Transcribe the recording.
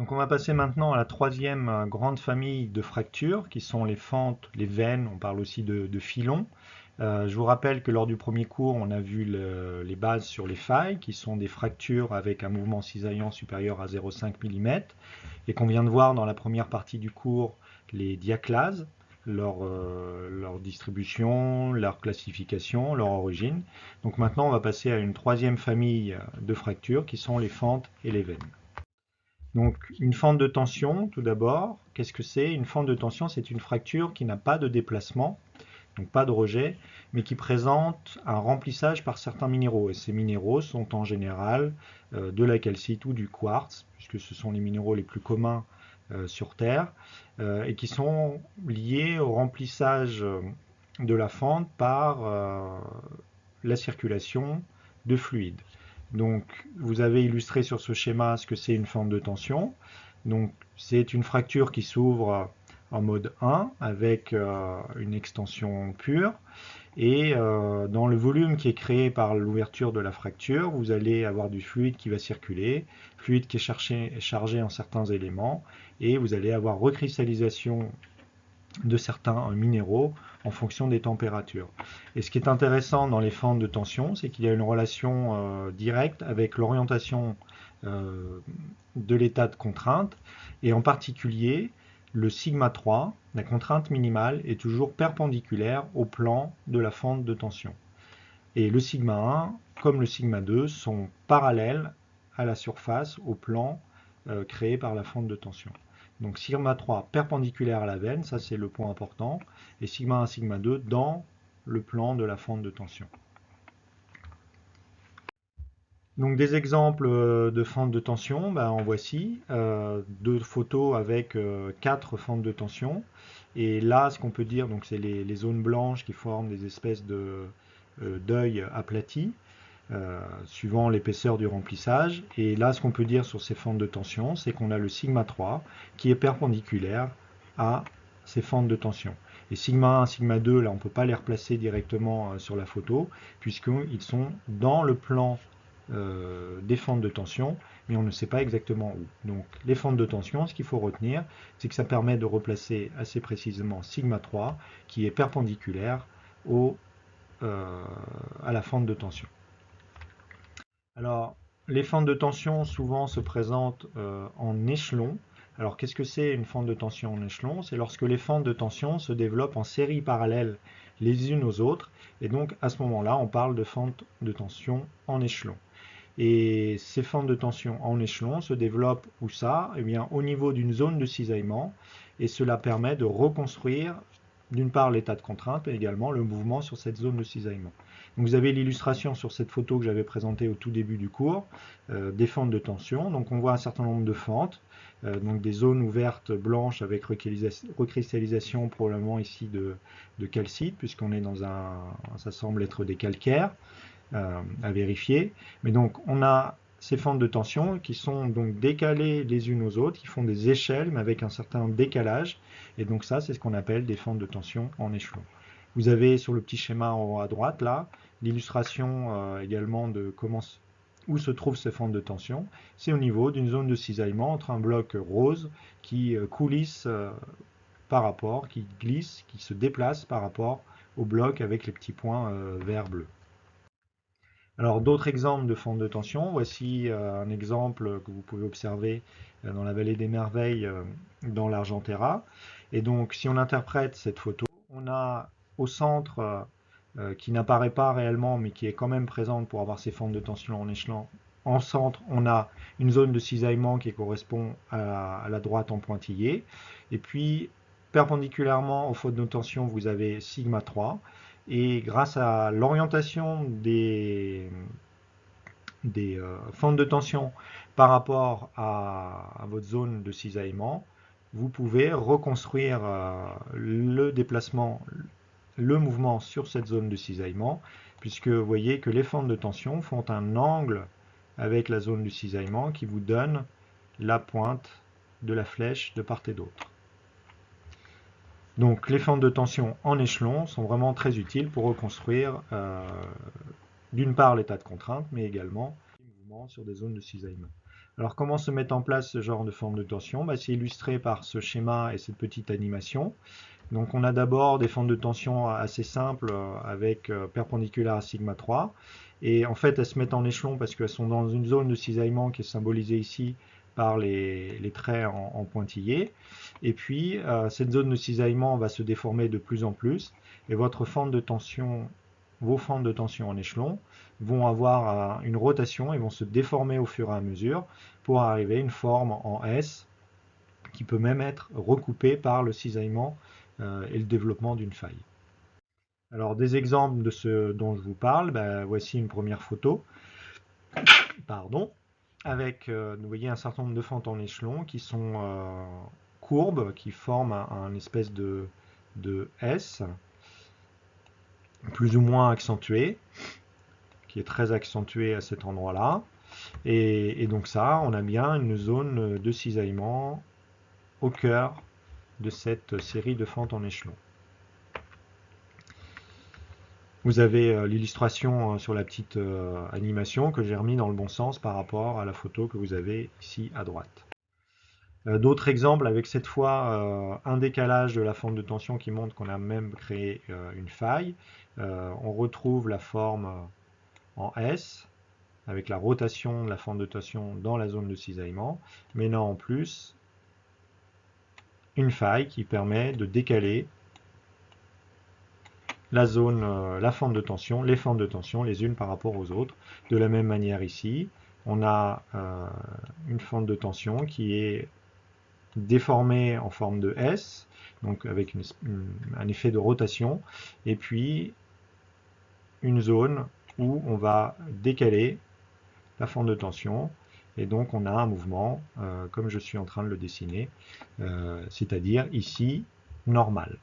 Donc on va passer maintenant à la troisième grande famille de fractures, qui sont les fentes, les veines, on parle aussi de filons. Je vous rappelle que lors du premier cours, on a vu les bases sur les failles, qui sont des fractures avec un mouvement cisaillant supérieur à 0,5 mm, et qu'on vient de voir dans la première partie du cours les diaclases, leur distribution, leur classification, leur origine. Donc maintenant, on va passer à une troisième famille de fractures, qui sont les fentes et les veines. Donc, une fente de tension, tout d'abord, qu'est-ce que c'est? Une fente de tension, c'est une fracture qui n'a pas de déplacement, donc pas de rejet, mais qui présente un remplissage par certains minéraux. Et ces minéraux sont en général de la calcite ou du quartz, puisque ce sont les minéraux les plus communs sur Terre, et qui sont liés au remplissage de la fente par la circulation de fluide. Donc, vous avez illustré sur ce schéma ce que c'est une fente de tension. Donc, c'est une fracture qui s'ouvre en mode 1 avec une extension pure. Et dans le volume qui est créé par l'ouverture de la fracture, vous allez avoir du fluide qui va circuler, fluide qui est chargé en certains éléments, et vous allez avoir recristallisation de certains minéraux en fonction des températures. Et ce qui est intéressant dans les fentes de tension, c'est qu'il y a une relation directe avec l'orientation de l'état de contrainte, et en particulier le sigma 3, la contrainte minimale, est toujours perpendiculaire au plan de la fente de tension. Et le sigma 1, comme le sigma 2, sont parallèles à la surface, au plan créé par la fente de tension. Donc sigma 3 perpendiculaire à la veine, ça c'est le point important, et sigma 1, sigma 2 dans le plan de la fente de tension. Donc des exemples de fentes de tension, en voici deux photos avec quatre fentes de tension. Et là, ce qu'on peut dire, c'est les zones blanches qui forment des espèces d'œils aplatis, suivant l'épaisseur du remplissage. Et là, ce qu'on peut dire sur ces fentes de tension, c'est qu'on a le sigma 3 qui est perpendiculaire à ces fentes de tension. Et sigma 1, sigma 2, là, on ne peut pas les replacer directement sur la photo, puisqu'ils sont dans le plan des fentes de tension, mais on ne sait pas exactement où. Donc les fentes de tension, ce qu'il faut retenir, c'est que ça permet de replacer assez précisément sigma 3, qui est perpendiculaire à la fente de tension. Alors, les fentes de tension souvent se présentent en échelon. Alors, qu'est-ce que c'est une fente de tension en échelon? C'est lorsque les fentes de tension se développent en séries parallèles les unes aux autres, et donc à ce moment-là, on parle de fente de tension en échelon. Et ces fentes de tension en échelon se développent où ça? Eh bien, au niveau d'une zone de cisaillement, et cela permet de reconstruire d'une part l'état de contrainte, mais également le mouvement sur cette zone de cisaillement. Donc vous avez l'illustration sur cette photo que j'avais présentée au tout début du cours, des fentes de tension. Donc on voit un certain nombre de fentes, donc des zones ouvertes blanches avec recristallisation probablement ici de calcite, puisqu'on est dans ça semble être des calcaires à vérifier. Mais donc on a ces fentes de tension qui sont donc décalées les unes aux autres, qui font des échelles, mais avec un certain décalage. Et donc ça, c'est ce qu'on appelle des fentes de tension en échelon. Vous avez sur le petit schéma en haut à droite, là, l'illustration également de où se trouvent ces fentes de tension. C'est au niveau d'une zone de cisaillement entre un bloc rose qui coulisse par rapport, qui glisse, qui se déplace par rapport au bloc avec les petits points vert bleu. Alors d'autres exemples de fentes de tension, voici un exemple que vous pouvez observer dans la vallée des merveilles dans l'Argentera. Et donc si on interprète cette photo, on a au centre, qui n'apparaît pas réellement mais qui est quand même présente pour avoir ces fentes de tension en échelon, en centre on a une zone de cisaillement qui correspond à la droite en pointillé. Et puis perpendiculairement aux fautes de tension vous avez sigma 3. Et grâce à l'orientation des fentes de tension par rapport à votre zone de cisaillement, vous pouvez reconstruire le déplacement, le mouvement sur cette zone de cisaillement, puisque vous voyez que les fentes de tension font un angle avec la zone du cisaillement qui vous donne la pointe de la flèche de part et d'autre. Donc les fentes de tension en échelon sont vraiment très utiles pour reconstruire d'une part l'état de contrainte, mais également les mouvements sur des zones de cisaillement. Alors comment se met en place ce genre de forme de tension? C'est illustré par ce schéma et cette petite animation. Donc on a d'abord des fentes de tension assez simples avec perpendiculaires à sigma 3. Et en fait elles se mettent en échelon parce qu'elles sont dans une zone de cisaillement qui est symbolisée ici par les traits en pointillés. Et puis cette zone de cisaillement va se déformer de plus en plus. Et votre fente de tension, vos fentes de tension en échelon vont avoir une rotation et vont se déformer au fur et à mesure pour arriver à une forme en S qui peut même être recoupée par le cisaillement et le développement d'une faille. Alors des exemples de ce dont je vous parle, voici une première photo, pardon, avec, vous voyez, un certain nombre de fentes en échelon qui sont courbes, qui forment un espèce de S, plus ou moins accentué, qui est très accentué à cet endroit-là. Et donc ça, on a bien une zone de cisaillement au cœur de cette série de fentes en échelon. Vous avez l'illustration sur la petite animation que j'ai remis dans le bon sens par rapport à la photo que vous avez ici à droite. D'autres exemples avec cette fois un décalage de la fente de tension qui montre qu'on a même créé une faille. On retrouve la forme en S avec la rotation de la fente de tension dans la zone de cisaillement, mais là en plus une faille qui permet de décaler la zone, la fente de tension, les fentes de tension les unes par rapport aux autres. De la même manière ici, on a une fente de tension qui est déformée en forme de S, donc avec un effet de rotation, et puis une zone où on va décaler la fente de tension, et donc on a un mouvement comme je suis en train de le dessiner, c'est-à-dire ici normal.